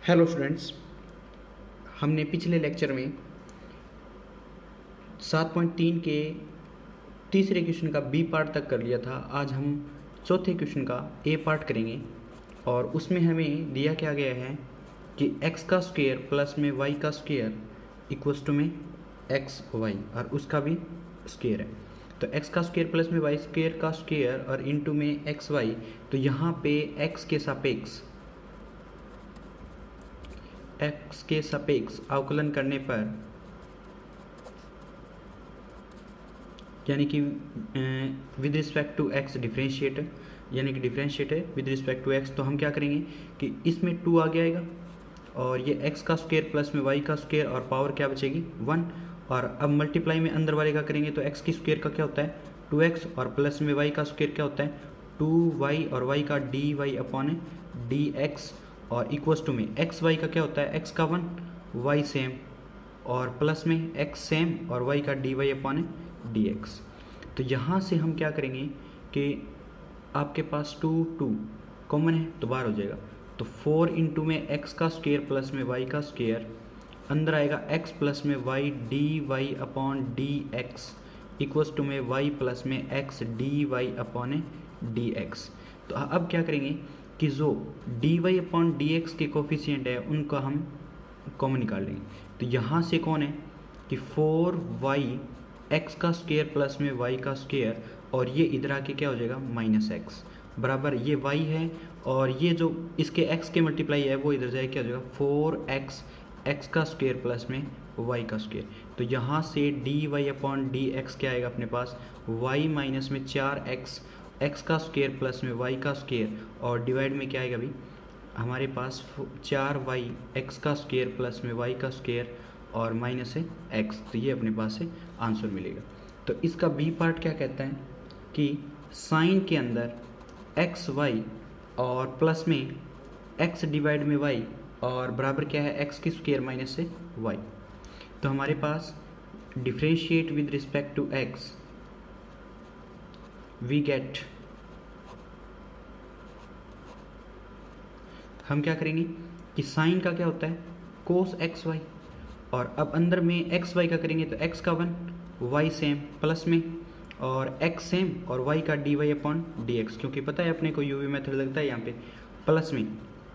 Hello students, हमने पिछले lecture में 7.3 के तीसरे क्वेश्चन का बी पार्ट तक कर लिया था। आज हम चौथे क्वेश्चन का ए पार्ट करेंगे और उसमें हमें दिया क्या गया है कि x का स्क्वायर प्लस में y का स्क्वायर इक्वल्स टू में एक्स वाई और उसका भी स्क्वायर है। तो x का स्क्वायर प्लस में y स्क्वायर का स्क्वायर और इनटू में एक्स वाई, तो यहाँ पे x के सापेक्ष अवकलन करने पर यानी कि with respect to x differentiate यानी कि डिफरेंशिएट है विद रिस्पेक्ट टू एक्स, तो हम क्या करेंगे कि इसमें 2 आगे आएगा और ये x का स्क्वायर प्लस में y का स्क्वायर और पावर क्या बचेगी 1। और अब मल्टीप्लाई में अंदर वाले का करेंगे तो x की स्क्वायर का क्या होता है 2x और प्लस में y का स्क्वायर क्या होता है 2y और y का dy अपॉन dx और इक्वल्स टू में एक्स वाई का क्या होता है x का 1 y सेम और प्लस में x सेम और y का dy अपॉन dx। तो यहाँ से हम क्या करेंगे कि आपके पास 2 कॉमन है तो बाहर हो जाएगा, तो 4 इंटू में x का स्क्वायर प्लस में y का स्क्वायर अंदर आएगा x प्लस में y dy upon dx equals to में y प्लस में x dy अपॉन dx। तो अब क्या करेंगे कि जो dy अपॉन dx के कोफिशिएंट है उनका हम कॉमन निकाल लेंगे। तो यहाँ से कौन है कि 4y x का स्क्वायर प्लस में y का स्क्वायर और ये इधर आके क्या हो जाएगा -x बराबर ये y है और ये जो इसके x के मल्टीप्लाई है वो इधर जाए क्या हो जाएगा 4x x का स्क्वायर प्लस में y का स्क्वायर। तो यहाँ से dy अपॉन dx क्या आएगा अपने पास y माइनस में 4x x का स्क्वायर प्लस में y का स्क्वायर और डिवाइड में क्या आएगा अभी हमारे पास 4y x का स्क्वायर प्लस में y का स्क्वायर और माइनस है x, तो ये अपने पास से आंसर मिलेगा। तो इसका बी पार्ट क्या कहता है कि साइन के अंदर एक्स वाई और प्लस में x डिवाइड में y और बराबर क्या है x की स्क्वायर माइनस से y। तो हमारे पास differentiate with respect to x we get, हम क्या करेंगे कि साइन का क्या होता है कोस एक्स वाई और अब अंदर में एक्स वाई का करेंगे तो x का 1 y सेम प्लस में और x सेम और y का dy अपॉन dx, क्योंकि पता है अपने को यूवी मेथड लगता है यहाँ पे प्लस में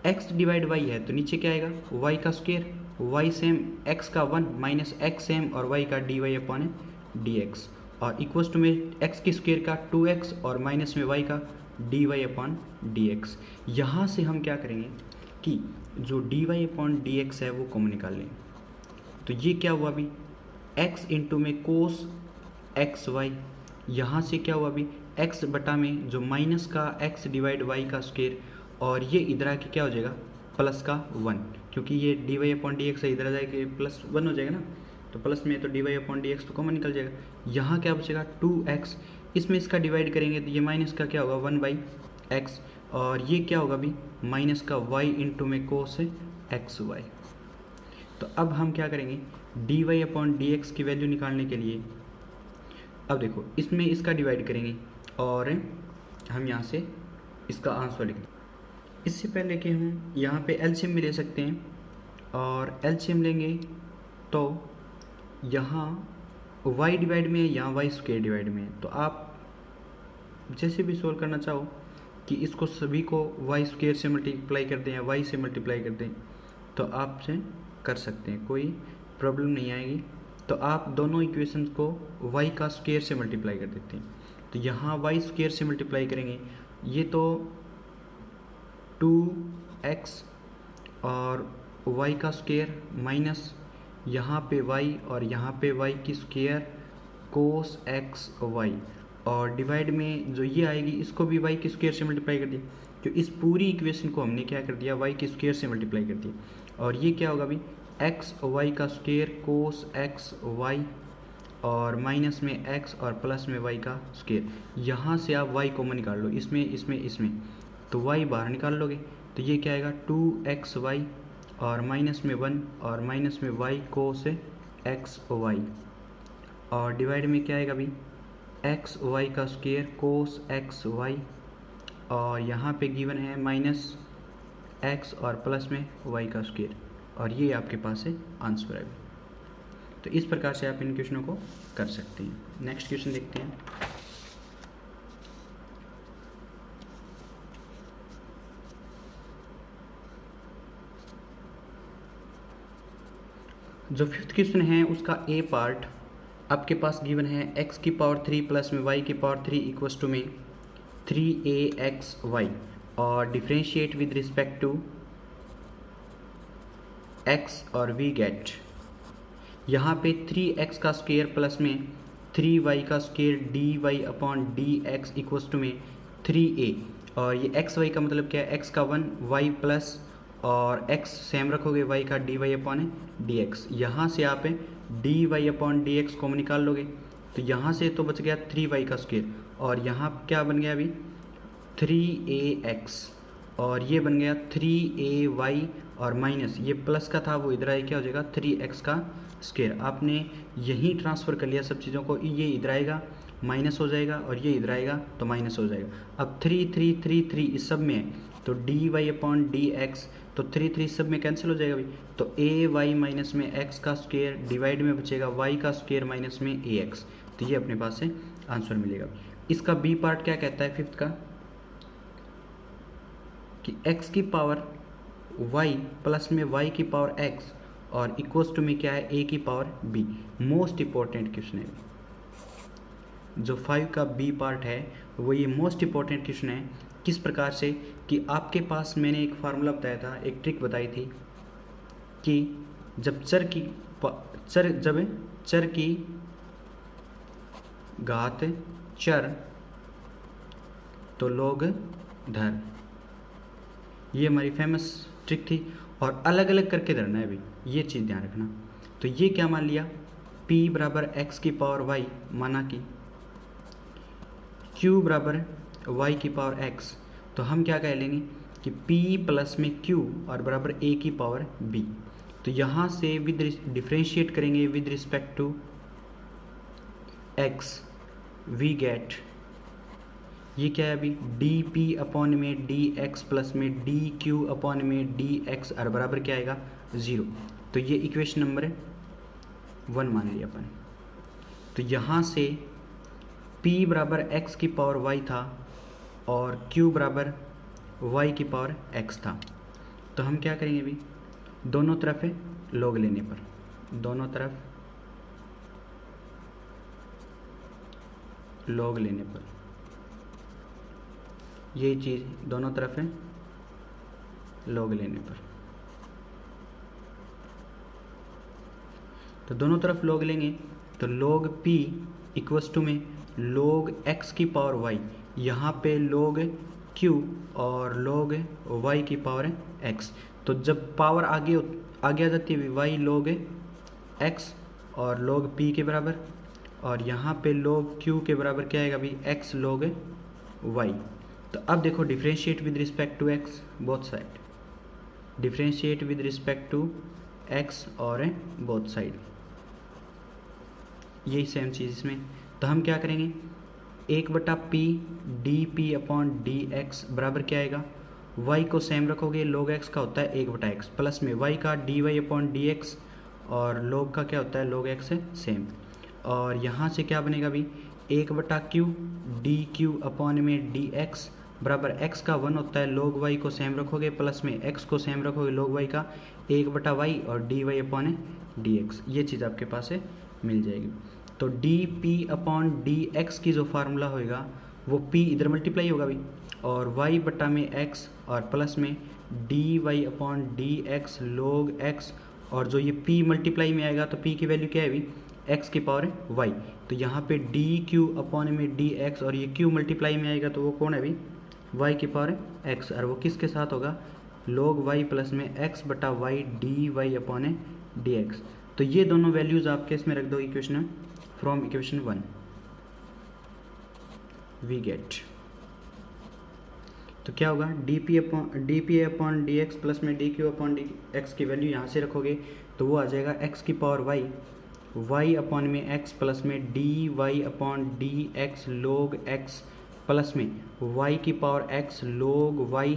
x डिवाइड y है तो नीचे क्या आएगा y का स्क्वायर y सेम x का 1 माइनस x सेम और y का dy अपॉन dx और इक्वल्स टू में x की स्क्वायर का 2x और माइनस में y का dy अपॉन dx। यहाँ से हम क्या करेंगे कि जो dy अपॉन dx है वो कॉमन निकाल लें। तो ये क्या हुआ अभी x इंटू में कोस एक्स वाई, यहाँ से क्या हुआ अभी x बटा में जो माइनस का x डिवाइड y का स्क्वायर और ये इधर आके क्या हो जाएगा प्लस का 1, क्योंकि ये dy अपॉन dx है इधर आ जाएगा प्लस 1 हो जाएगा ना, तो प्लस में तो dy अपॉन dx तो कॉमन निकल जाएगा। यहाँ क्या बचेगा 2x, इसमें इसका डिवाइड करेंगे तो ये माइनस का क्या होगा 1/x और ये क्या होगा अभी माइनस का y इंटू में कोस एक्स वाई। तो अब हम क्या करेंगे dy अपॉन dx की वैल्यू निकालने के लिए अब देखो इसमें इसका डिवाइड करेंगे और हम यहाँ से इसका आंसर लिखेंगे। इससे पहले कि हम यहाँ पे एलसीएम भी ले सकते हैं और एलसीएम लेंगे तो यहाँ y डिवाइड में है यहाँ y स्क्वायर डिवाइड में है, तो आप जैसे भी सोल्व करना चाहो कि इसको सभी को y स्क्वायर से मल्टीप्लाई कर दें या y से मल्टीप्लाई कर दें तो आप से कर सकते हैं, कोई प्रॉब्लम नहीं आएगी। तो आप दोनों इक्वेशंस को y का स्क्वायर से मल्टीप्लाई कर देते हैं, तो यहाँ y स्क्वायर से मल्टीप्लाई करेंगे ये तो 2x और y का स्क्वायर माइनस यहाँ पे y और यहाँ पे y की स्क्वायर कोस एक्स वाई और डिवाइड में जो ये आएगी इसको भी y की स्क्वायर से मल्टीप्लाई कर दिया, तो इस पूरी इक्वेशन को हमने क्या कर दिया y की स्क्वायर से मल्टीप्लाई कर दिया और ये क्या होगा अभी एक्स वाई का स्क्वायर कोस एक्स वाई और माइनस में x और प्लस में y का स्क्वायर। यहाँ से आप y कॉमन निकाल लो इसमें तो y बाहर निकाल लोगे तो ये क्या आएगा 2xy और माइनस में 1 और माइनस में y कोस एक्स वाई और डिवाइड में क्या आएगा अभी एक्स वाई का स्क्वायर कोस एक्स वाई और यहाँ पे गिवन है माइनस एक्स और प्लस में वाई का स्क्वायर, और ये आपके पास है आंसर है। तो इस प्रकार से आप इन क्वेश्चनों को कर सकते हैं। नेक्स्ट क्वेश्चन देखते हैं। जो फिफ्थ क्वेश्चन है उसका ए पार्ट आपके पास गिवन है x की पावर 3 प्लस में y की पावर 3 इक्वल्स टू में 3axy, और differentiate with respect to x और वी गेट यहाँ पे 3x का स्क्वायर प्लस में 3y का square dy upon dx equals to में 3a, और ये x y का मतलब क्या है, x का 1 y प्लस और x सेम रखोगे y का dy अपॉन dx। यहाँ से आप dy अपॉन dx कॉमन निकाल लोगे, तो यहाँ से तो बच गया 3y का स्क्वायर, और यहाँ क्या बन गया अभी 3ax, और ये बन गया 3ay, और माइनस ये प्लस का था वो इधर आए क्या हो जाएगा 3x का स्क्वायर। आपने यहीं ट्रांसफ़र कर लिया सब चीज़ों को, ये इधर आएगा माइनस हो जाएगा और ये इधर आएगा तो माइनस हो जाएगा। अब 3 3 3 3 इस सब में है तो dy अपॉन dx, तो 3 3 सब में कैंसिल हो जाएगा भाई, तो ay माइनस में x का स्क्वायर डिवाइड में बचेगा y का स्क्वायर माइनस में ax, तो ये अपने पास से आंसर मिलेगा। इसका बी पार्ट क्या कहता है फिफ्थ का कि x की पावर y प्लस में y की पावर x और इक्वल्स टू में क्या है a की power b। Most important question है जो 5 का बी पार्ट है, वो ये मोस्ट इंपॉर्टेंट क्वेश्चन है। किस प्रकार से कि आपके पास मैंने एक फार्मूला बताया था, एक ट्रिक बताई थी कि जब चर की घात चर तो लोग धर, ये हमारी फेमस ट्रिक थी, और अलग अलग करके धरना है भाई, ये चीज़ ध्यान रखना। तो ये क्या मान लिया p बराबर x की पावर y, माना कि q बराबर y की पावर x, तो हम क्या कह लेंगे कि p प्लस में q और बराबर a की पावर b। तो यहाँ से विद डिफ्रेंशिएट करेंगे with respect to x, we get ये क्या है अभी डी अपॉन में डी एक्स प्लस में डी क्यू अपॉन में डी एक्स, और बराबर क्या आएगा 0। तो ये इक्वेशन नंबर 1 मान लिया अपन। तो यहाँ से p बराबर x की पावर y था और q बराबर y की पावर x था, तो हम क्या करेंगे अभी दोनों तरफ है लॉग लेने पर, दोनों तरफ लॉग लेने पर, ये चीज़ दोनों तरफ है लॉग लेने पर, तो दोनों तरफ लॉग लेंगे तो log p इक्वल्स टू में log x की पावर y, यहाँ पे log q और log y की पावर x। तो जब पावर आगे आ जाती है y log x और log p के बराबर, और यहाँ पे log q के बराबर क्या आएगा अभी x log y। तो अब देखो differentiate with respect to x both side, differentiate with respect to x और बोथ साइड, यही सेम चीज़ इसमें। तो हम क्या करेंगे 1/p D upon d x बराबर क्या आएगा, y को सेम रखोगे log x का होता है 1/x प्लस में y का dy अपॉन डी एक्स, और log का क्या होता है log x है सेम, और यहाँ से क्या बनेगा अभी 1/q डी क्यू अपॉन में डी एक्स बराबर x का 1 होता है log y को सेम रखोगे प्लस में x को सेम रखोगे log y का 1/y और dy अपॉन डी एक्स, ये चीज़ आपके पास है मिल जाएगी। तो dp अपॉन डी एक्स की जो फार्मूला होएगा वो p इधर मल्टीप्लाई होगा अभी, और y बटा में x और प्लस में dy upon d x log x, और जो ये p मल्टीप्लाई में आएगा तो p की वैल्यू क्या है अभी x की पावर y, तो यहाँ पे डी क्यू अपॉन में डी एक्स और ये q मल्टीप्लाई में आएगा तो वो कौन है अभी y की पावर x, और वो किसके साथ होगा log y प्लस में x बटा y d y upon d x. तो ये दोनों वैल्यूज़ आपके इसमें रख दो इक्वेशन में, फ्रॉम इक्वेशन 1 वी गेट, तो क्या होगा d upon d x plus में d q upon d x की वैल्यू यहाँ से रखोगे तो वो आ जाएगा x की पावर y अपॉन में x प्लस में d y upon d x log x plus में y की पावर x log y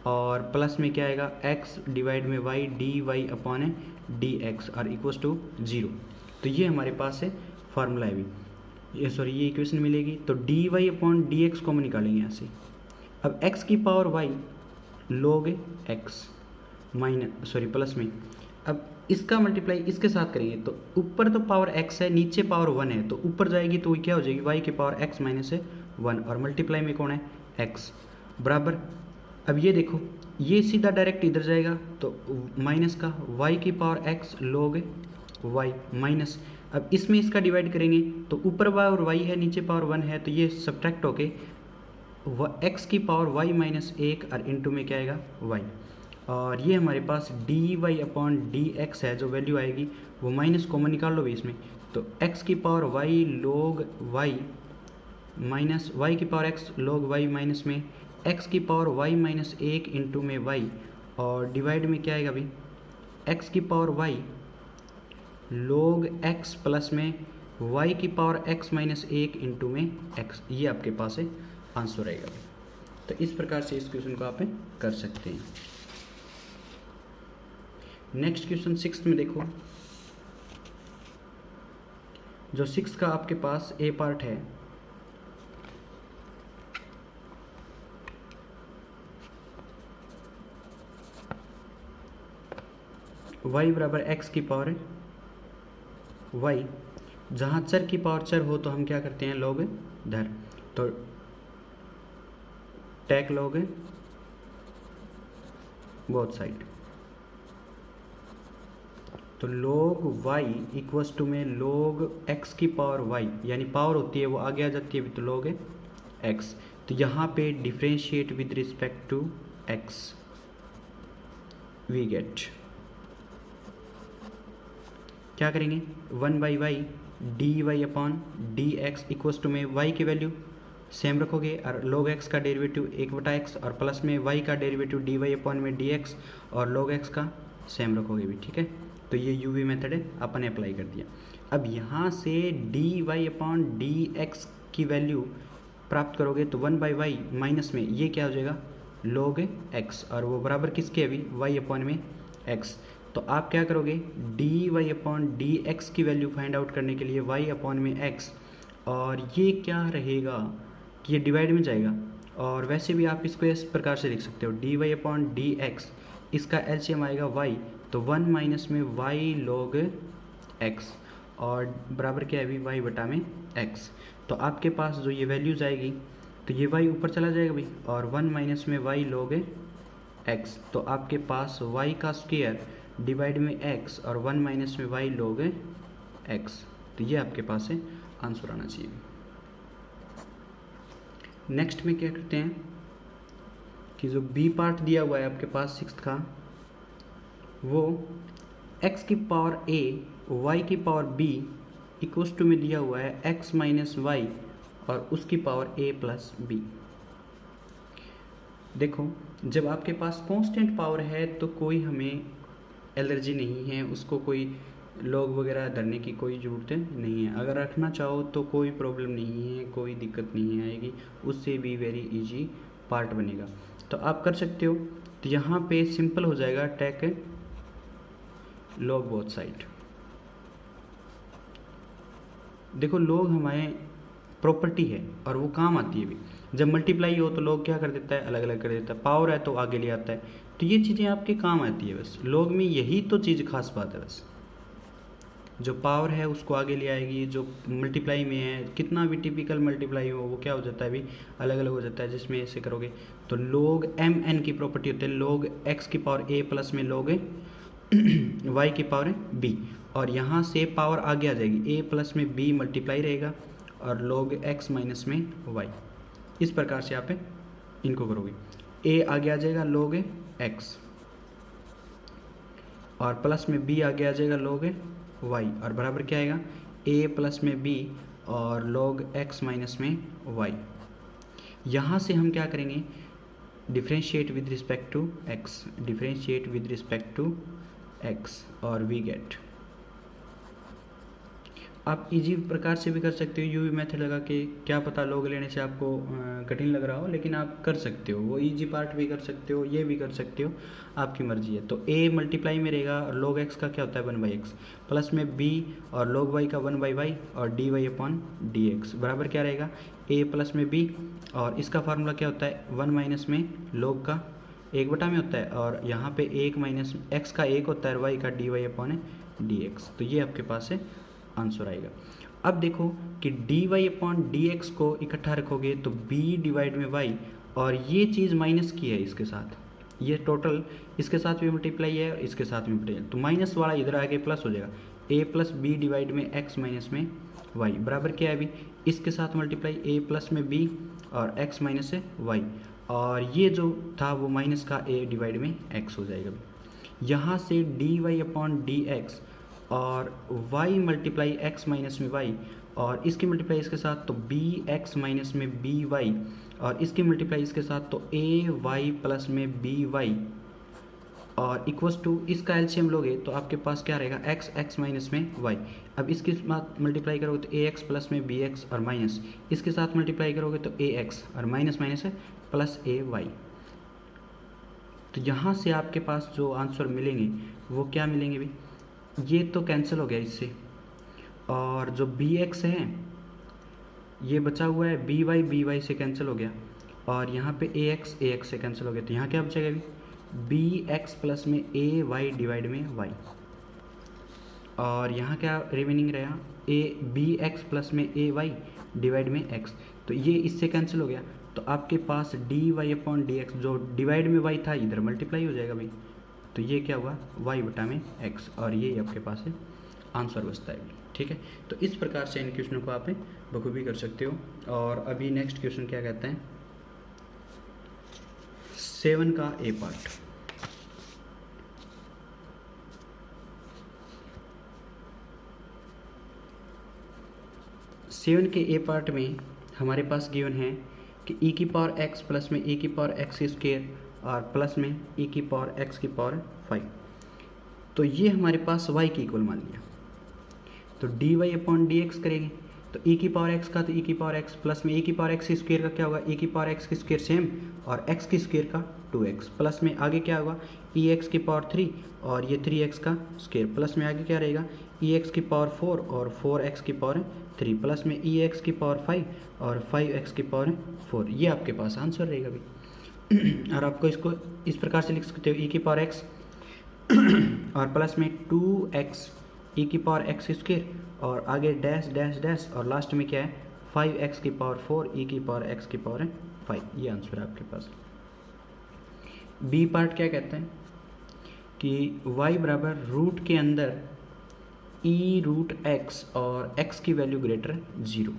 और प्लस में क्या आएगा x डिवाइड में y dy अपॉन dx और इक्वल्स टू 0। तो ये हमारे पास है फार्मूला है भी, ये सॉरी ये इक्वेशन मिलेगी। तो dy अपॉन dx कॉमन निकालेंगे यहाँ से। अब x की power y log x minus sorry plus में, अब इसका मल्टीप्लाई इसके साथ करेंगे तो ऊपर तो पावर x है, नीचे पावर 1 है, तो ऊपर जाएगी तो क्या हो जाएगी y की पावर x माइनस है 1 और मल्टीप्लाई में कौन है x बराबर। अब ये देखो ये सीधा डायरेक्ट इधर जाएगा तो माइनस का y की power x log y minus, अब इसमें इसका डिवाइड करेंगे तो ऊपर पावर y है नीचे पावर 1 है, तो ये सब्ट्रैक्ट होके x की पावर y माइनस 1 और इंटू में क्या आएगा y, और ये हमारे पास dy अपॉन dx है, जो वैल्यू आएगी वो माइनस कॉमन निकाल लो भी इसमें, तो x की power y log y minus y की power x log y minus में x की पावर y माइनस 1 इंटू में y और डिवाइड में क्या आएगा अभी x की power y log x plus में y की पावर x माइनस 1 इंटू में x, ये आपके पास है आंसर रहेगा। तो इस प्रकार से इस क्वेश्चन को आप कर सकते हैं। नेक्स्ट क्वेश्चन 6 में देखो, जो 6 का आपके पास ए पार्ट है, y बराबर x की पावर y, जहाँ चर की पावर चर हो तो हम क्या करते हैं लॉग धर, तो टेक लॉग बोथ साइड, तो log y इक्वल्स टू में log x की पावर y, यानी पावर होती है वो आगे आ जाती है तो log x, तो यहाँ पे differentiate with respect to x we get क्या करेंगे 1 by y d y upon d x equals to में y की वैल्यू सेम रखोगे और log x का डेरिवेटिव 1/x और प्लस में y का डेरिवेटिव डी वाई अपॉन में डी एक्स और log x का सेम रखोगे भी, ठीक है। तो ये यूवी मेथड है अपन अप्लाई कर दिया। अब यहाँ से d y upon d x की वैल्यू प्राप्त करोगे तो 1 बाई वाई माइनस में ये क्या हो जाएगा log x और वो बराबर किसके अभी y अपॉन में x, तो आप क्या करोगे d y upon d x की वैल्यू फाइंड आउट करने के लिए y अपॉन में x, और ये क्या रहेगा कि ये डिवाइड में जाएगा, और वैसे भी आप इसको इस प्रकार से लिख सकते हो d y upon d x, इसका एलसीएम आएगा y, तो 1 माइनस में y log x और बराबर क्या है अभी y बटा में x, तो आपके पास जो ये वैल्यूज आएगी तो ये y ऊपर चला जाएगा भाई और 1 माइनस में y log x, तो आपके पास y का स्क्वायर डिवाइड में x और 1 माइनस में y log x, तो ये आपके पास है आंसर आना चाहिए। नेक्स्ट में क्या करते हैं कि जो बी पार्ट दिया हुआ है आपके पास 6 का, वो x की पावर a y की पावर b इक्वल्स टू में दिया हुआ है x माइनस वाई और उसकी पावर a प्लस b। देखो जब आपके पास कांस्टेंट पावर है तो कोई हमें एलर्जी नहीं है, उसको कोई लॉग वगैरह धरने की कोई ज़रूरत नहीं है, अगर रखना चाहो तो कोई प्रॉब्लम नहीं है, कोई दिक्कत नहीं आएगी, उससे भी वेरी इजी पार्ट बनेगा, तो आप कर सकते हो। तो यहाँ पे सिंपल हो जाएगा टेक लॉग बोथ साइड। देखो लॉग हमारे प्रॉपर्टी है और वो काम आती है भी, जब मल्टीप्लाई हो तो लॉग क्या कर देता है अलग अलग कर देता है, पावर है तो आगे ले आता है, तो ये चीज़ें आपके काम आती है बस, लॉग में यही तो चीज़ खास बात है बस, जो पावर है उसको आगे ले आएगी, जो मल्टीप्लाई में है कितना भी टिपिकल मल्टीप्लाई हो वो क्या हो जाता है अभी अलग अलग हो जाता है, जिसमें ऐसे करोगे तो log m n की प्रॉपर्टी होती है log x की पावर a प्लस में log y की पावर b, और यहाँ से पावर आगे आ जाएगी a प्लस में b मल्टीप्लाई रहेगा और log x माइनस में y, इस प्रकार से आप इनको करोगे, a आगे आ जाएगा log x और प्लस में b आगे आ जाएगा log y और बराबर क्या आएगा a प्लस में b और log x माइनस में y। यहाँ से हम क्या करेंगे differentiate with respect to x, differentiate with respect to x और वी गेट, आप इजी प्रकार से भी कर सकते हो यूवी मेथड लगा के, क्या पता लॉग लेने से आपको कठिन लग रहा हो, लेकिन आप कर सकते हो, वो इजी पार्ट भी कर सकते हो, ये भी कर सकते हो, आपकी मर्जी है। तो a मल्टीप्लाई में रहेगा और log x का क्या होता है 1/x, प्लस में b और log y का 1/y और dy अपॉन dx बराबर क्या रहेगा a प्लस में b, और इसका फार्मूला क्या होता है 1 माइनस में log का 1/में होता है, और यहाँ पे 1 माइनस x का 1 होता है और y का dy अपॉन dx। तो ये आपके पास है आंसर आएगा। अब देखो कि dy अपॉन dx को इकट्ठा रखोगे तो b डिवाइड में y, और ये चीज़ माइनस की है इसके साथ, ये टोटल इसके साथ भी मल्टीप्लाई है और इसके साथ भी मल्टीप्लाई, तो माइनस वाला इधर आके प्लस हो जाएगा, a प्लस बी डिवाइड में x माइनस में y बराबर क्या है अभी इसके साथ मल्टीप्लाई a प्लस में b और x माइनस से y, और ये जो था वो माइनस का a डिवाइड में x हो जाएगा। यहाँ से dy अपॉन dx और y मल्टीप्लाई x माइनस में y, और इसकी मल्टीप्लाई इसके साथ तो bx माइनस में by, और इसकी मल्टीप्लाई इसके साथ तो ay प्लस में by, और इक्वल्स टू इसका एलसीएम लोगे तो आपके पास क्या रहेगा x माइनस में y। अब इसके साथ मल्टीप्लाई करोगे तो ax प्लस में bx और माइनस इसके साथ मल्टीप्लाई करोगे तो ax और माइनस माइनस है प्लस ay। तो यहाँ से आपके पास जो आंसर मिलेंगे वो क्या मिलेंगे भाई, ये तो कैंसिल हो गया इससे, और जो bx है ये बचा हुआ है by से कैंसिल हो गया, और यहाँ पे ax से कैंसिल हो गया, तो यहाँ क्या बचेगा अभी bx प्लस में ay डिवाइड में y, और यहाँ क्या रिमेनिंग रहा bx प्लस में ay डिवाइड में x, तो ये इससे कैंसिल हो गया, तो आपके पास dy अपॉन dx जो डिवाइड में y था इधर मल्टीप्लाई हो जाएगा भाई, तो ये क्या हुआ y बटा में x, और ये आपके पास है आंसर बचता है। ठीक है, तो इस प्रकार से इन क्वेश्चनों को आप बखूबी कर सकते हो। और अभी नेक्स्ट क्वेश्चन क्या कहते हैं 7 का ए पार्ट। सेवन के ए पार्ट में हमारे पास गिवन है कि e की पावर x प्लस में e की पावर x स्क्वायर और प्लस में e की पावर x की पावर 5, तो ये हमारे पास y की इक्वल मान लिया, तो dy अपॉन dx करेंगे, तो e की पावर x का तो e की पावर x प्लस में e की पावर x स्क्वायर का क्या होगा e की पावर x की स्क्वायर सेम और x की स्क्वायर का 2x, प्लस में आगे क्या होगा ex की पावर 3 और ये 3x का स्क्वायर, प्लस में आगे क्या रहेगा ex की पावर 4 और 4x की पावर 3, प्लस में ex की पावर 5 और 5x की पावर 4, ये आपके पास आंसर रहेगा भाई। और आपको इसको इस प्रकार से लिख सकते हो e की पावर x और प्लस में 2x e की पावर x स्क्वायर और आगे डैश डैश डैश और लास्ट में क्या है 5x की पावर 4 e की पावर x की पावर 5, ये आंसर है आपके पास। बी पार्ट क्या कहता है कि y बराबर रूट के अंदर e रूट x और x की value greater 0।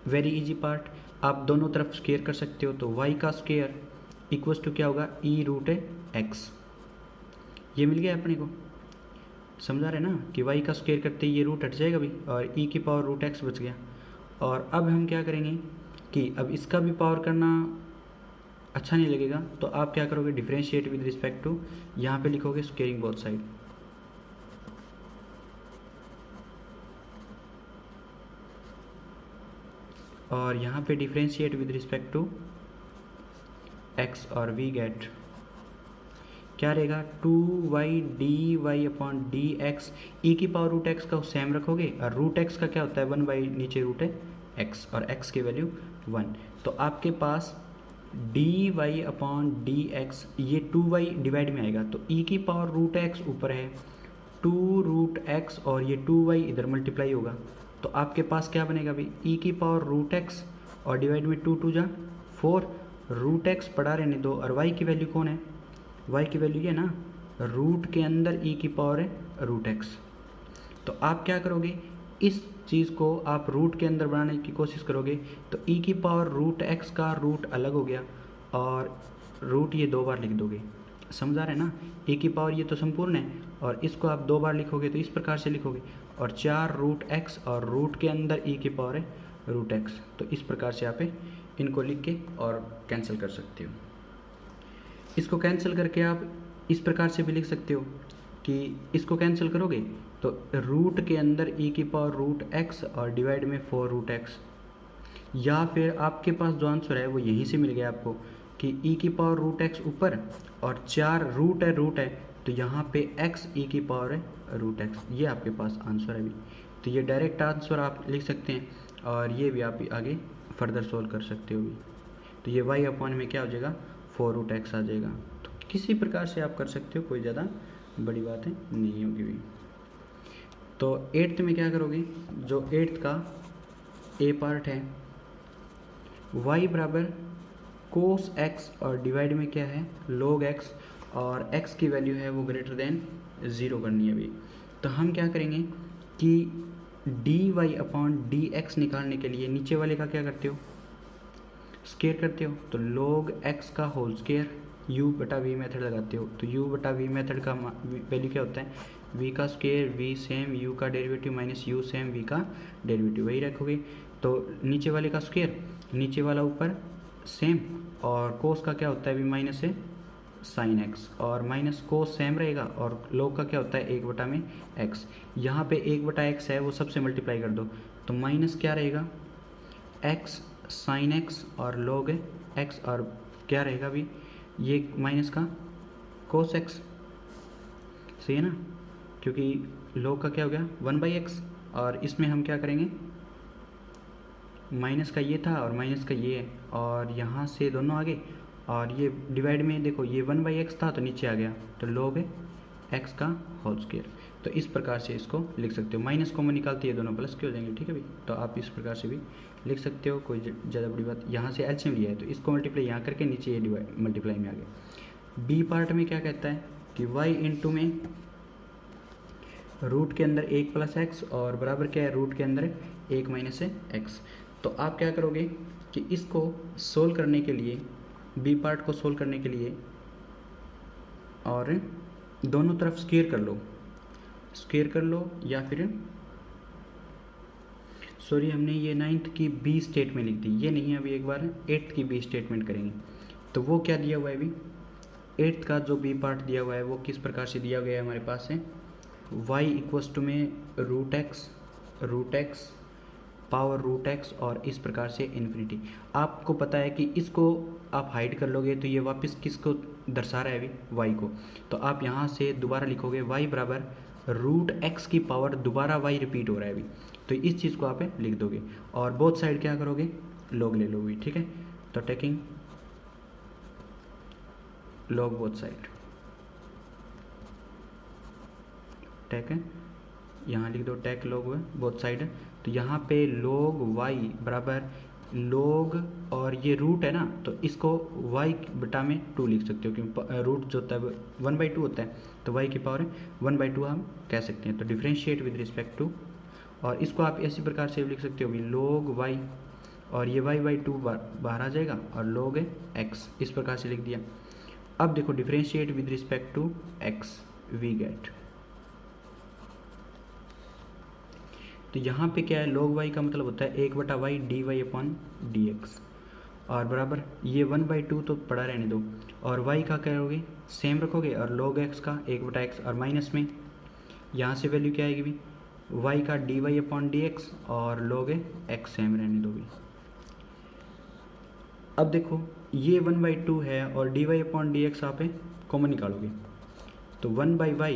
Very easy part, आप दोनों तरफ स्क्वायर कर सकते हो, तो y का स्क्वायर इक्वल्स टू क्या होगा e रूट x, ये मिल गया अपने को, समझा रहे ना कि y का स्क्वायर करते ही ये रूट हट जाएगा भी और e की पावर रूट x बच गया। और अब हम क्या करेंगे कि अब इसका भी पावर करना अच्छा नहीं लगेगा, तो आप क्या करोगे डिफरेंशिएट विद रिस्पेक्ट टू, यहाँ पे लिखोगे स्क्वेयरिंग बोथ साइड, और यहाँ पे differentiate with respect to x और वी गेट क्या रहेगा 2y dy upon dx, e की पावर रूट x का सेम रखोगे और रूट x का क्या होता है 1 बाई नीचे रूट है x और x की वैल्यू 1, तो आपके पास dy अपॉन dx ये 2y डिवाइड में आएगा, तो e की पावर रूट x ऊपर है 2 रूट x और ये 2y इधर मल्टीप्लाई होगा, तो आपके पास क्या बनेगा भाई e की पावर रूट x और डिवाइड में 2 2 जा 4, रूट x पढ़ा रहने दो, और y की वैल्यू कौन है y की वैल्यू ये ना रूट के अंदर e की पावर है रूट x, तो आप क्या करोगे इस चीज़ को आप रूट के अंदर बनाने की कोशिश करोगे, तो e की पावर रूट x का रूट अलग हो गया और रूट ये 2 बार लिख दोगे, समझा रहे ना, e की पावर ये तो संपूर्ण है और इसको आप 2 बार लिखोगे तो इस प्रकार से लिखोगे, और 4 रूट x और रूट के अंदर e की पावर है रूट x, तो इस प्रकार से आप इनको लिख के और कैंसिल कर सकते हो। इसको कैंसिल करके आप इस प्रकार से भी लिख सकते हो कि इसको कैंसिल करोगे तो रूट के अंदर e की पावर रूट x और डिवाइड में 4 रूट x, या फिर आपके पास जो आंसर है वो यहीं से मिल गया आपको कि e की पावर रूट x ऊपर और 4 रूट है तो यहाँ पे x e की पावर है रूट x, ये आपके पास आंसर है अभी। तो ये डायरेक्ट आंसर आप लिख सकते हैं और ये भी आप आगे फर्दर सोल्व कर सकते हो भी। तो ये y अपॉन में क्या हो जाएगा 4 रूट x आ जाएगा। तो किसी प्रकार से आप कर सकते हो, कोई ज़्यादा बड़ी बात है नहीं होगी भी। तो 8th में क्या करोगे, जो 8th का ए पार्ट है y बराबर कोस x और डिवाइड में क्या है log x, और x की वैल्यू है वो ग्रेटर देन 0 करनी है अभी। तो हम क्या करेंगे कि dy अपॉन dx निकालने के लिए नीचे वाले का क्या करते हो, स्क्वायर करते हो। तो log x का होल स्क्वायर u बटा v मेथड लगाते हो। तो u बटा v मेथड का वैल्यू क्या होता है, v का स्क्वायर v सेम u का derivative minus u same v का डेरिवेटिव, वही रखोगे। तो नीचे वाले का स्क्वायर, नीचे वाला ऊपर सेम, और कोस का क्या होता है v माइनस है साइन एक्स, और माइनस कोस सेम रहेगा, और log का क्या होता है 1 बटा में x। यहाँ पे 1 बटा x है वो सबसे मल्टीप्लाई कर दो, तो माइनस क्या रहेगा x साइन एक्स और log x, और क्या रहेगा अभी ये माइनस का कोस x, सही है ना, क्योंकि log का क्या हो गया 1/x, और इसमें हम क्या करेंगे माइनस का ये था और माइनस का ये है, और यहाँ से दोनों आगे, और ये डिवाइड में देखो ये 1/x था तो नीचे आ गया, तो log x का होल स्क्वायर। तो इस प्रकार से इसको लिख सकते हो, माइनस कॉमन निकालते ये दोनों प्लस के हो जाएंगे, ठीक है भाई। तो आप इस प्रकार से भी लिख सकते हो, कोई ज़्यादा बड़ी बात। यहाँ से एलसीएम लिया है तो इसको मल्टीप्लाई यहाँ करके नीचे ये डिवाइड मल्टीप्लाई में आ गया। बी पार्ट में क्या कहता है कि y इंटू में रूट के अंदर 1 प्लस एक्स और बराबर क्या है रूट के अंदर 1 माइनस एक्स। तो आप क्या करोगे कि इसको सोल्व करने के लिए, बी पार्ट को सोल्व करने के लिए, और दोनों तरफ स्क्वायर कर लो, या फिर सॉरी हमने ये 9th की बी स्टेटमेंट लिख दी, ये नहीं है अभी, एक बार 8th की बी स्टेटमेंट करेंगे। तो वो क्या दिया हुआ है अभी, 8th का जो बी पार्ट दिया हुआ है वो किस प्रकार से दिया गया है हमारे पास है y इक्वस टू में root x power root x, और इस प्रकार से इन्फिनिटी। आपको पता है कि इसको आप हाइड कर लोगे तो ये वापस किसको दर्शा रहा है अभी y को। तो आप यहाँ से दोबारा लिखोगे y बराबर रूट एक्स की पावर, दोबारा y रिपीट हो रहा है अभी, तो इस चीज़ को आप लिख दोगे, और बोथ साइड क्या करोगे log ले लोगे, ठीक है। तो taking log both side, take है यहाँ लिख दो, टेक log बोथ साइड। तो यहाँ पे log y बराबर log, और ये रूट है ना तो इसको y बटा में 2 लिख सकते हो, क्योंकि रूट जो होता है 1/2 होता है, तो y की पावर 1/2 हम कह सकते हैं। तो डिफ्रेंशिएट विद रिस्पेक्ट टू, और इसको आप ऐसी प्रकार से लिख सकते हो भी log y, और ये y/2 बाहर आ जाएगा, और log x, इस प्रकार से लिख दिया। अब देखो differentiate with respect to x, we get, तो यहाँ पे क्या है log y का मतलब होता है 1 बटा वाई dy अपॉन dx, और बराबर ये 1/2 तो पड़ा रहने दो, और y का क्या करोगे सेम रखोगे, और log x का 1 बटा x, और माइनस में यहाँ से वैल्यू क्या आएगी भी y का dy अपॉन dx, और log x सेम रहने दो भी। अब देखो ये 1/2 है और dy अपॉन dx आप कॉमन निकालोगे, तो 1/y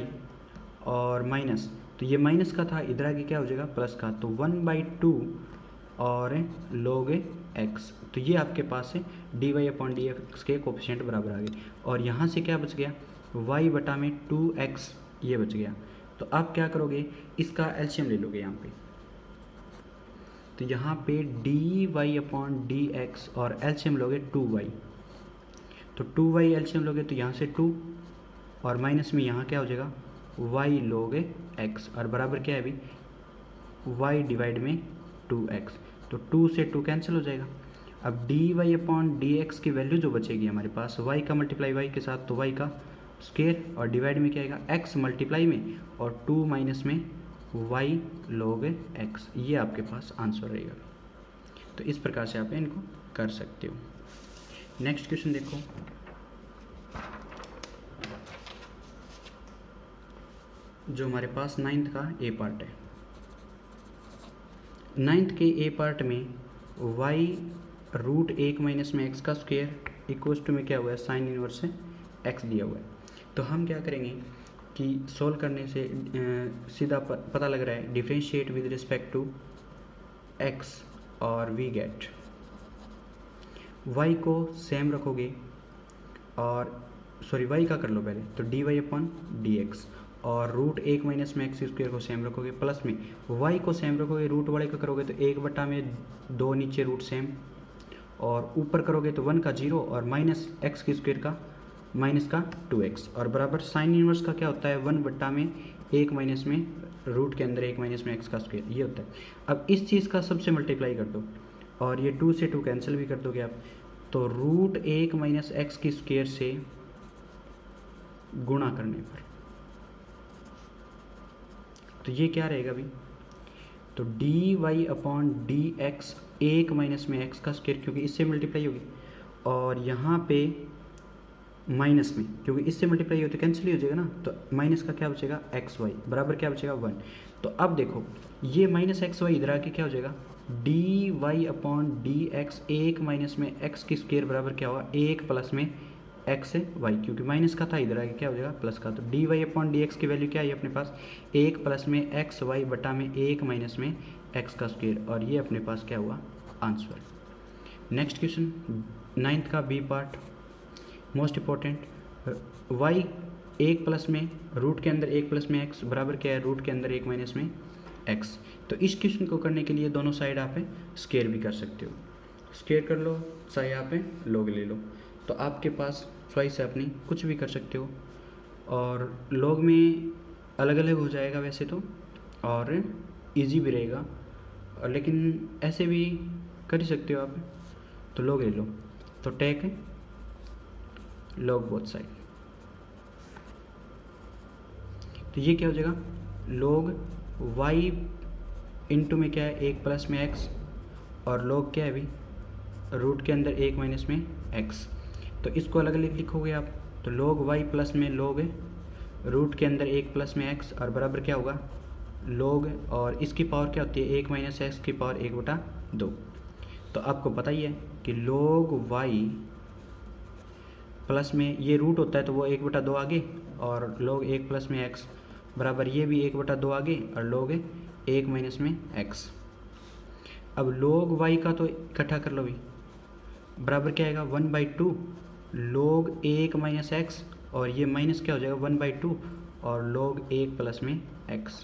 और माइनस, तो ये माइनस का था, इधर आगे क्या हो जाएगा प्लस का, तो 1/2 और log x, तो ये आपके पास है dy अपॉन dx के कोफिशिएंट बराबर आ गए, और यहाँ से क्या बच गया y बटा में 2x, ये बच गया। तो आप क्या करोगे इसका एलसीएम ले लोगे यहाँ पे, तो यहाँ पे dy अपॉन dx और एलसीएम लोगे 2y, तो 2y एलसीएम लोगे तो यहाँ से 2, और माइनस में यहाँ क्या हो जाएगा y log x, और बराबर क्या है अभी y डिवाइड में 2x, तो 2 से 2 कैंसिल हो जाएगा। अब dy अपॉन dx की वैल्यू जो बचेगी हमारे पास y का मल्टीप्लाई y के साथ, तो y का स्क्वायर, और डिवाइड में क्या आएगा x मल्टीप्लाई में, और 2 माइनस में y log x, ये आपके पास आंसर रहेगा। तो इस प्रकार से आप इनको कर सकते हो। नेक्स्ट क्वेश्चन देखो, जो हमारे पास 9th का ए पार्ट है। 9th के ए पार्ट में y रूट 1 माइनस में एक्स का स्क्वायर इक्वल्स टू में क्या हुआ है, साइन इनवर्स से x दिया हुआ है। तो हम क्या करेंगे कि सोल्व करने से सीधा पता लग रहा है, differentiate with respect to x और वी गेट y को सेम रखोगे और सॉरी y का कर लो पहले, तो dy अपॉन dx और रूट 1 माइनस में एक्स स्क्वायर को सेम रखोगे, प्लस में y को सेम रखोगे, रूट वाले का करोगे तो 1/2 नीचे रूट सेम, और ऊपर करोगे तो 1 का 0 और माइनस एक्स की स्क्वायर का माइनस का 2x और बराबर साइन इनवर्स का क्या होता है, 1/1 माइनस में रूट के अंदर 1 माइनस में एक्स का स्क्वायर, ये होता है। अब इस चीज़ का सबसे मल्टीप्लाई कर दो और ये 2 से 2 कैंसिल भी कर दोगे आप, तो रूट 1 माइनस एक्स की स्क्वायर से गुणा करने पर तो ये क्या रहेगा अभी, तो d y upon d x 1 minus में एक्स का स्क्वायर, क्योंकि इससे मल्टीप्लाई होगी, और यहाँ पे माइनस में क्योंकि इससे मल्टीप्लाई हो तो कैंसिल ही हो जाएगा ना, तो माइनस का क्या बचेगा, एक्स वाई बराबर क्या बचेगा 1। तो अब देखो ये माइनस एक्स वाई इधर आके क्या हो जाएगा, d y upon d x 1 minus में एक्स की स्क्वायर बराबर क्या होगा, 1 प्लस में एक्स है वाई, क्योंकि माइनस का था इधर आगे क्या हो जाएगा प्लस का, तो d y upon d x की वैल्यू क्या है अपने पास, 1 प्लस में एक्स वाई बटा में 1 माइनस में एक्स का स्क्वायर, और ये अपने पास क्या हुआ आंसर। नेक्स्ट क्वेश्चन 9th का B part, most important, y 1 plus में रूट के अंदर 1 प्लस में x बराबर क्या है, रूट के अंदर 1 माइनस में x। तो इस क्वेश्चन को करने के लिए दोनों साइड आप स्क्वायर भी कर सकते हो, स्क्वायर कर लो चाहे आप लॉग ले लो, तो आपके पास चॉइस है अपनी, कुछ भी कर सकते हो, और लॉग में अलग अलग हो जाएगा वैसे तो, और इजी भी रहेगा, और लेकिन ऐसे भी कर ही सकते हो आप, तो लॉग ले लो, तो टेक लॉग बोथ साइड, तो ये क्या हो जाएगा, लॉग y इंटू में क्या है 1 प्लस में x, और लॉग क्या है अभी रूट के अंदर 1 माइनस में x, तो इसको अलग अलग लिखोगे आप, तो लॉग y प्लस में लॉग रूट के अंदर 1 प्लस में x और बराबर क्या होगा लॉग, और इसकी पावर क्या होती है 1 माइनस एक्स की पावर 1/2। तो आपको पता ही है कि लॉग y प्लस में ये रूट होता है तो वो 1/2 आगे, और लॉग 1 प्लस में x बराबर ये भी 1/2 आगे, और लॉग 1 माइनस में x। अब लॉग y का तो इकट्ठा कर लो भी, बराबर क्या आएगा 1/2 लॉग 1 माइनस एक्स, और ये माइनस क्या हो जाएगा 1/2 और लॉग 1 प्लस में x।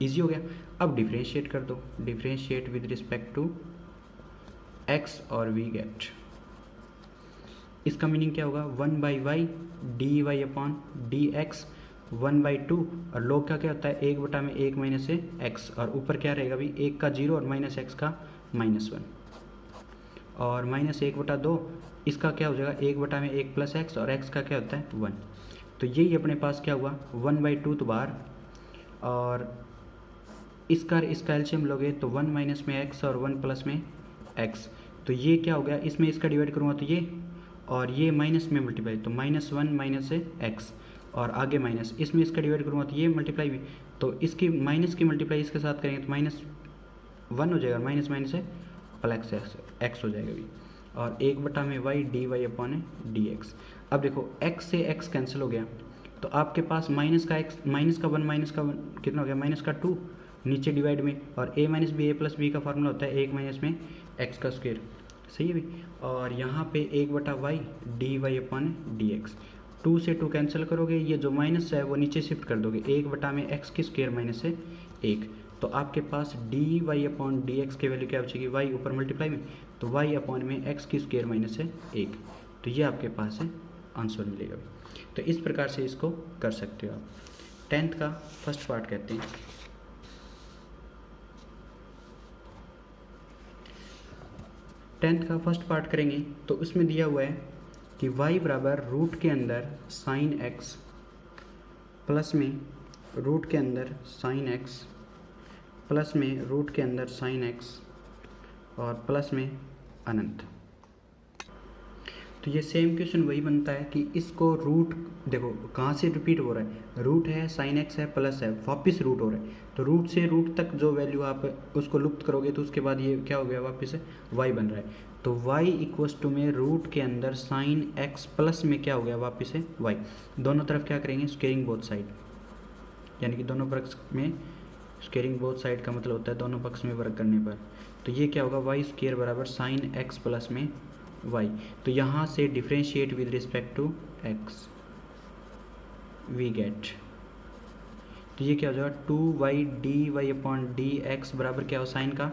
ईजी हो गया। अब डिफ्रेंशिएट कर दो, differentiate with respect to x और वी गेट, इसका मीनिंग क्या होगा 1/y d y upon d x 1/2, और लॉग का क्या होता है 1/1 माइनस से x, और ऊपर क्या रहेगा अभी 1 का 0 और माइनस एक्स का -1, और -1/2 इसका क्या हो जाएगा 1/1 प्लस एक्स, और x का क्या होता है 1। तो यही अपने पास क्या हुआ 1/2 तो बाहर, और इसका एलसीएम लोगे तो 1 माइनस में x और 1 प्लस में x, तो ये क्या हो गया, इसमें इसका डिवाइड करूँगा तो ये, और ये माइनस में मल्टीप्लाई तो -1 माइनस से एक्स, और आगे माइनस, इसमें इसका डिवाइड करूँगा तो ये मल्टीप्लाई भी, तो इसकी माइनस की मल्टीप्लाई इसके साथ करेंगे तो -1 हो जाएगा, माइनस माइनस से प्लस एक्स हो जाएगा भी, और 1 में y d y upon d x. अब देखो x से x कैंसिल हो गया, तो आपके पास माइनस का 1 कितना हो गया -2 नीचे डिवाइड में, और a minus b a plus b का फार्मूला होता है 1 माइनस में x का स्क्वायर, सही है भी, और यहाँ पे 1/y d y upon d x, 2 से 2 कैंसिल करोगे, ये जो माइनस है वो नीचे शिफ्ट कर दोगे, 1 में x की स्क्वायर माइनस से 1, तो आपके पास d y upon d x की वैल्यू क्या बचेगी, y ऊपर मल्टीप्लाई में, तो y अपॉन में x की स्क्वायर माइनस से 1, तो ये आपके पास है आंसर मिलेगा। तो इस प्रकार से इसको कर सकते हो आप। 10th का फर्स्ट पार्ट कहते हैं। 10th का फर्स्ट पार्ट करेंगे तो उसमें दिया हुआ है कि y बराबर रूट के अंदर साइन x प्लस में रूट के अंदर साइन x प्लस में रूट के अंदर साइन x और प्लस में अनंत। तो ये सेम क्वेश्चन वही बनता है कि इसको रूट, देखो कहाँ से रिपीट हो रहा है, रूट है, साइन एक्स है, प्लस है, वापस रूट हो रहा है, तो रूट से रूट तक जो वैल्यू आप उसको लुप्त करोगे तो उसके बाद ये क्या हो गया, वापस वाई बन रहा है। तो y इक्वस टू में रूट के अंदर साइन x प्लस में क्या हो गया, वापस है y। दोनों तरफ क्या करेंगे, स्क्वेयरिंग बोथ साइड, यानी कि दोनों पक्ष में स्क्वेयरिंग बोथ साइड का मतलब होता है दोनों पक्ष में वर्ग करने पर। तो ये क्या होगा, वाई स्क्वेयर बराबर साइन एक्स प्लस में वाई। तो यहाँ से differentiate with respect to x we get, तो ये क्या हो जाएगा, 2y d y upon d x बराबर क्या हो, साइन का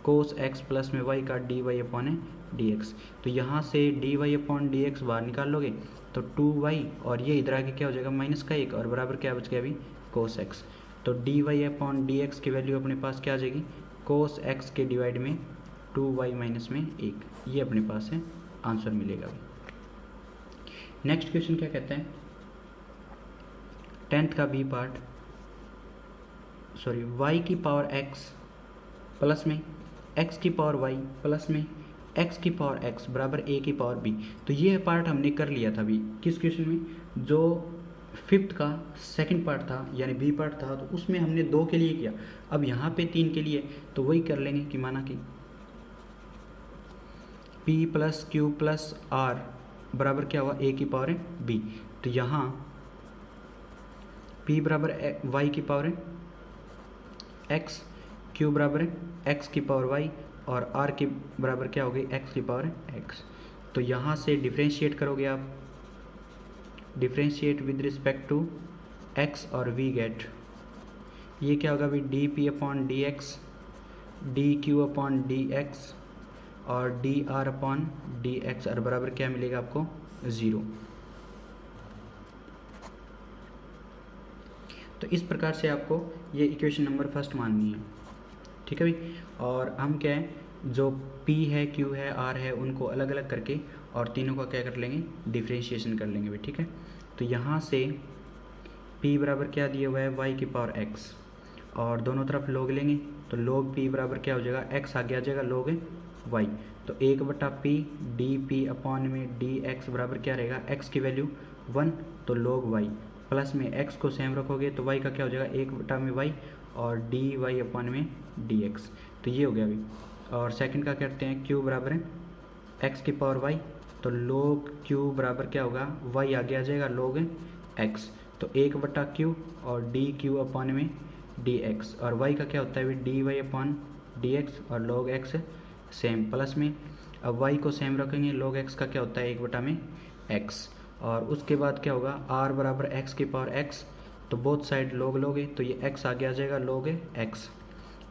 कोस एक्स प्लस में वाई का d y upon d x. तो यहाँ से d y upon d x बाहर निकाल लोगे तो 2y, और ये इधर आके क्या हो जाएगा, माइनस का 1, और बराबर क्या बच गया अभी, कोस एक्स। तो d y upon d x की वैल्यू अपने पास क्या आ जाएगी, कोस एक्स के डिवाइड में 2y माइनस में 1, ये अपने पास है आंसर मिलेगा अभी। नेक्स्ट क्वेश्चन क्या कहते हैं, 10th का बी पार्ट, सॉरी, y की पावर x प्लस में x की पावर y प्लस में x की पावर x बराबर a की पावर b। तो ये पार्ट हमने कर लिया था अभी किस क्वेश्चन में, जो 5th का सेकंड पार्ट था यानी बी पार्ट था, तो उसमें हमने 2 के लिए किया। अब यहाँ पे 3 के लिए तो वही कर लेंगे कि माना कि p plus Q plus r बराबर क्या हुआ, a की पावर है b। तो यहाँ p बराबर y की पावर है x, q बराबर है x की पावर y, और r के बराबर क्या हो गई, x की पावर x। तो यहाँ से डिफ्रेंशिएट करोगे आप, differentiate with respect to x और v गेट, ये क्या होगा अभी, d p upon d x, d q upon d x और d r upon d x, और बराबर क्या मिलेगा आपको, 0। तो इस प्रकार से आपको ये इक्वेशन नंबर फर्स्ट माननी है, ठीक है भाई। और हम क्या है, जो p है, q है, r है, उनको अलग अलग करके और तीनों का क्या कर लेंगे, डिफ्रेंशिएशन कर लेंगे भाई, ठीक है। तो यहाँ से p बराबर क्या दिया हुआ है, y की पावर x, और दोनों तरफ लोग लेंगे तो लोग p बराबर क्या हो जाएगा, x आगे आ जाएगा, लोग y। तो 1/p डी पी अपॉन में डी एक्स बराबर क्या रहेगा, x की वैल्यू 1 तो लोग y, प्लस में x को सेम रखोगे तो y का क्या हो जाएगा, 1/y और डी वाई अपॉन में डी एक्स। तो ये हो गया अभी। और सेकंड का करते हैं, q बराबर है x की पावर y, तो लोग q बराबर क्या होगा, y आगे आ जाएगा, लोग x, तो 1/q और डी क्यू अपॉन में डी एक्स, और y का क्या होता है d y upon d x, और लोग x सेम, प्लस में अब y को सेम रखेंगे, लोग x का क्या होता है 1/x, और उसके बाद क्या होगा, r बराबर x की पावर x, तो बोथ साइड लोग लोगे तो ये x आगे आ जाएगा, लोग x,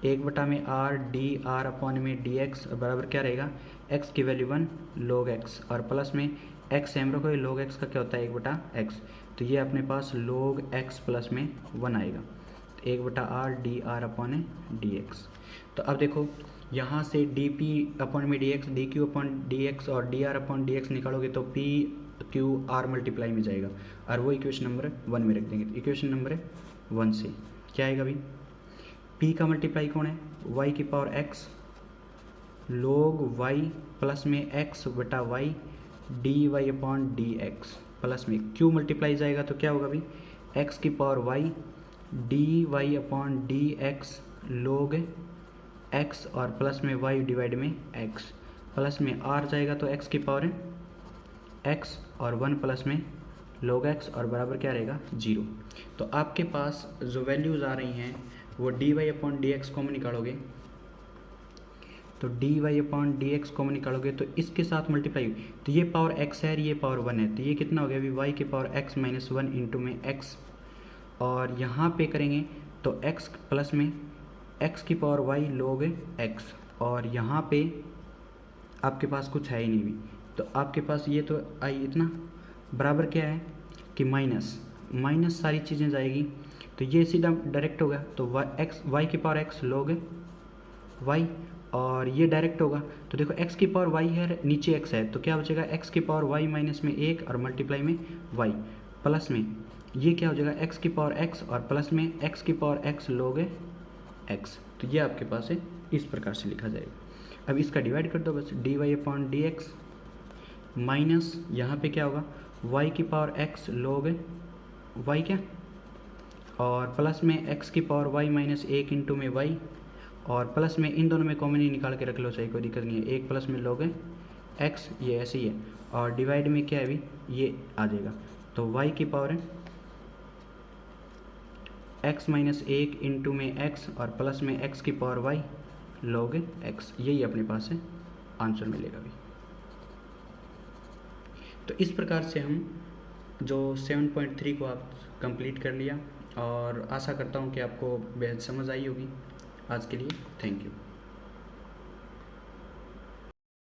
1/r d r upon में डी एक्स बराबर क्या रहेगा, x की वैल्यू 1 लोग x, और प्लस में x सेम रखोगे, लोग x का क्या होता है 1/x, तो ये अपने पास लोग x प्लस में 1 आएगा, 1/r d r upon d x. तो अब देखो यहाँ से डी पी अपॉन में d x, d q upon d x और d r upon d x निकालोगे तो पी क्यू आर मल्टीप्लाई में जाएगा, और वो इक्वेशन नंबर 1 में रख देंगे। तो इक्वेशन नंबर 1 से क्या आएगा अभी, p का मल्टीप्लाई कौन है, y की power x log y plus में x/y d y upon d x, plus में q मल्टीप्लाई जाएगा तो क्या होगा अभी, x की power y d y upon d x log x, और प्लस में y डिवाइड में x, प्लस में r जाएगा तो x की पावर x और 1 प्लस में log x, और बराबर क्या रहेगा 0। तो आपके पास जो वैल्यूज़ आ रही हैं वो d y upon d x common निकालोगे, तो d y upon d x common निकालोगे तो इसके साथ मल्टीप्लाई, तो ये पावर x है, ये पावर 1 है, तो ये कितना हो गया अभी, y की पावर x माइनस 1 इंटू में x, और यहाँ पे करेंगे तो x प्लस में x की पावर y लोग x, और यहाँ पे आपके पास कुछ है ही नहीं भी, तो आपके पास ये तो आई इतना, बराबर क्या है कि माइनस सारी चीज़ें जाएगी, तो ये सीधा डायरेक्ट होगा, तो y की पावर x लोग y, और ये डायरेक्ट होगा, तो देखो x की पावर y है, नीचे x है, तो क्या बचेगा, x की पावर y माइनस में 1 और मल्टीप्लाई में y, प्लस में ये क्या हो जाएगा, x की पावर x और प्लस में x की पावर x लोग x। तो ये आपके पास है, इस प्रकार से लिखा जाएगा। अब इसका डिवाइड कर दो बस, d y upon d x minus यहाँ पे क्या होगा y की पावर x log y क्या, और प्लस में x की पावर y माइनस 1 इंटू में y, और प्लस में इन दोनों में कॉमन ही निकाल के रख लो, चाहिए कोई दिक्कत नहीं है। एक प्लस में log x, ये ऐसे ही है, और डिवाइड में क्या है अभी ये आ जाएगा, तो y की पावर है x माइनस 1 इंटू में x, और प्लस में x की पावर y log x, यही अपने पास है आंसर मिलेगा अभी। तो इस प्रकार से हम जो 7.3 को आप कंप्लीट कर लिया, और आशा करता हूँ कि आपको बेहद समझ आई होगी। आज के लिए थैंक यू।